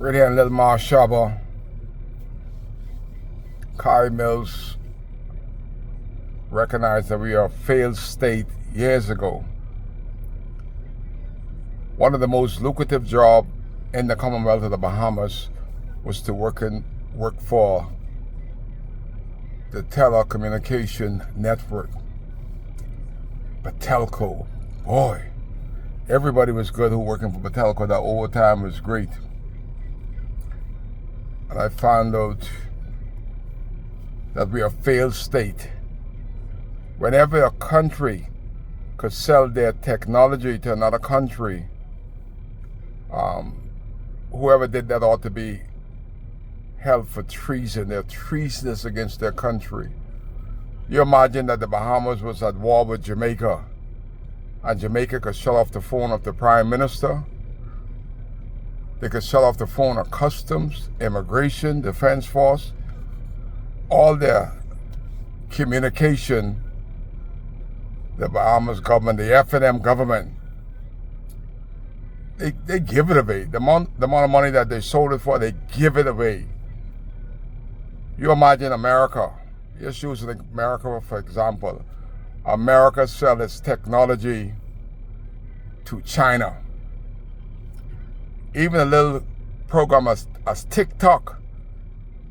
Right here in Little Marshaba, Kari Mills recognized that we are a failed state years ago. One of the most lucrative jobs in the Commonwealth of the Bahamas was to work for the telecommunication network, Batelco. Boy, everybody was good who working for Batelco. That overtime was great. And I found out that we are a failed state. Whenever a country could sell their technology to another country, whoever did that ought to be held for treason. They're treasonous against their country. You imagine that the Bahamas was at war with Jamaica, and Jamaica could shut off the phone of the Prime Minister. They could shut off the phone of Customs, Immigration, Defense Force, all their communication. The Bahamas government, the F&M government, they give it away. The amount of money that they sold it for, they give it away. You imagine America. Just using America for example. America sells its technology to China. Even a little program as TikTok,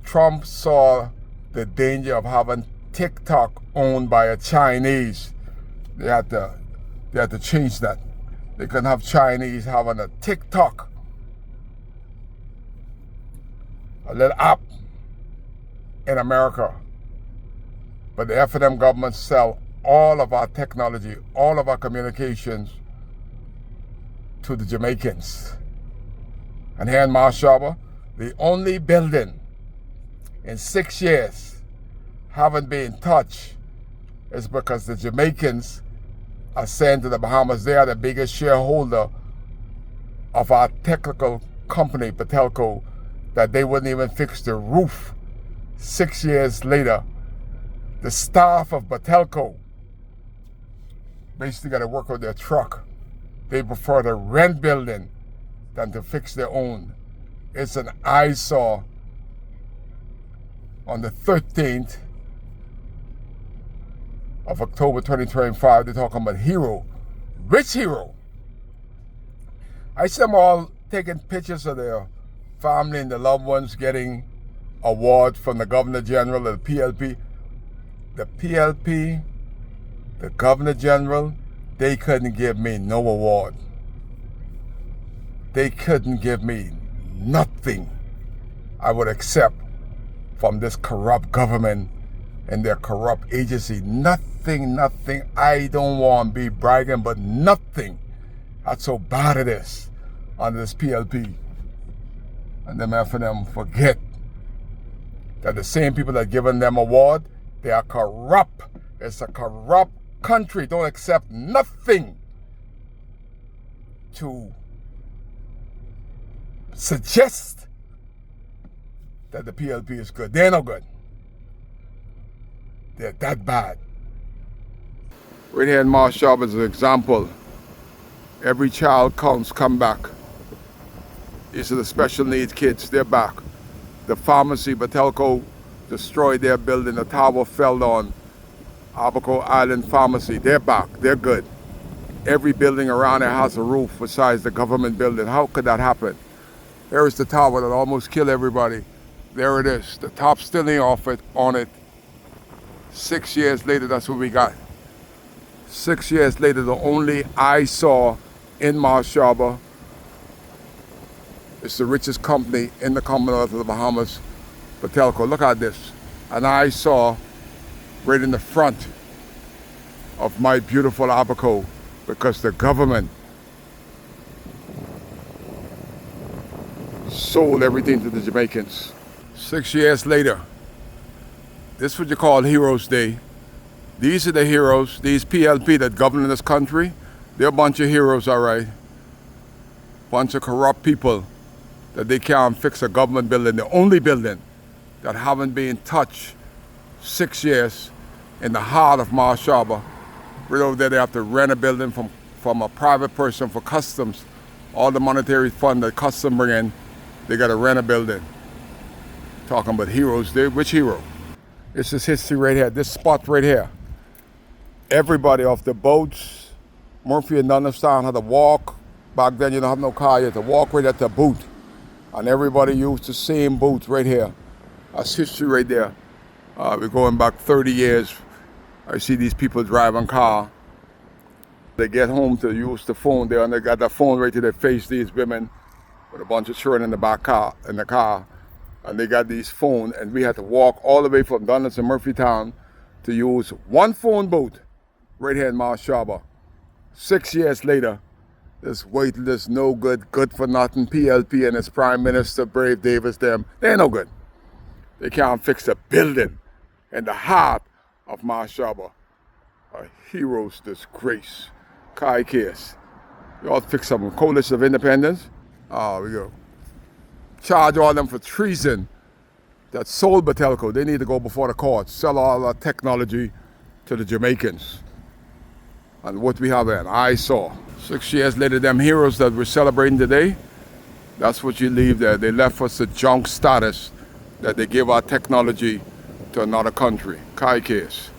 Trump saw the danger of having TikTok owned by a Chinese. They had to change that. They couldn't have Chinese having a TikTok, a little app in America. But the F&M government sell all of our technology, all of our communications to the Jamaicans. And here in Marshaba, the only building in 6 years haven't been touched is because the Jamaicans are saying to the Bahamas they are the biggest shareholder of our technical company, Batelco, that they wouldn't even fix the roof. 6 years later, the staff of Batelco basically got to work on their truck. They prefer to rent building than to fix their own. It's an eyesore. On the 13th of October 2025, they're talking about Hero, rich Hero. I see them all taking pictures of their family and the loved ones getting award from the Governor General of the PLP. The PLP, the Governor General, they couldn't give me no award. They couldn't give me nothing I would accept from this corrupt government and their corrupt agency. Nothing. I don't want to be bragging, but nothing. That's how bad it is under this PLP. And them F&M forget that the same people that given them award, they are corrupt. It's a corrupt country. Don't accept nothing to suggest that the PLP is good. They're no good. They're that bad. Right here in Marshaba is an example. Every child counts, come back. These are the special needs kids, they're back. The pharmacy, Batelco destroyed their building, the tower fell down. Abaco Island Pharmacy, they're back, they're good. Every building around there has a roof besides the government building. How could that happen? There is the tower that almost killed everybody. There it is. The top still ain't off it, on it. 6 years later, that's what we got. 6 years later, the only I saw in Marshaba is the richest company in the Commonwealth of the Bahamas, Batelco. Look at this. And I saw right in the front of my beautiful Abaco because the government sold everything to the Jamaicans. 6 years later, this is what you call Heroes Day. These are the heroes, these PLP that govern this country. They're a bunch of heroes, all right. Bunch of corrupt people that they can't fix a government building, the only building that haven't been touched 6 years in the heart of Marshaba. Right over there, they have to rent a building from a private person for Customs. All the monetary fund that Customs bring in, They got to rent a building. Talking about heroes, which hero? This is history right here. This spot right here. Everybody off the boats, Murphy and Dunderstown had to walk. Back then you don't have no car, you had to walk right at the boot. And everybody used the same boot right here. That's history right there. We're going back 30 years. I see these people driving car. They get home to use the phone there, and they got the phone right to their face, these women, with a bunch of children in the car. And they got these phones, and we had to walk all the way from Dundas and Murphytown to use one phone booth right here in Marsh Harbor. 6 years later, this weightless, no good, good for nothing PLP and its Prime Minister, Brave Davis, them, they ain't no good. They can't fix a building in the heart of Marsh Harbor. A hero's disgrace. Kai case. You all fix some Coalition of Independence. We go. Charge all them for treason that sold Batelco. They need to go before the courts, sell all our technology to the Jamaicans. And what we have an eyesore. 6 years later, them heroes that we're celebrating today, that's what you leave there. They left us a junk status that they give our technology to another country. Kai case.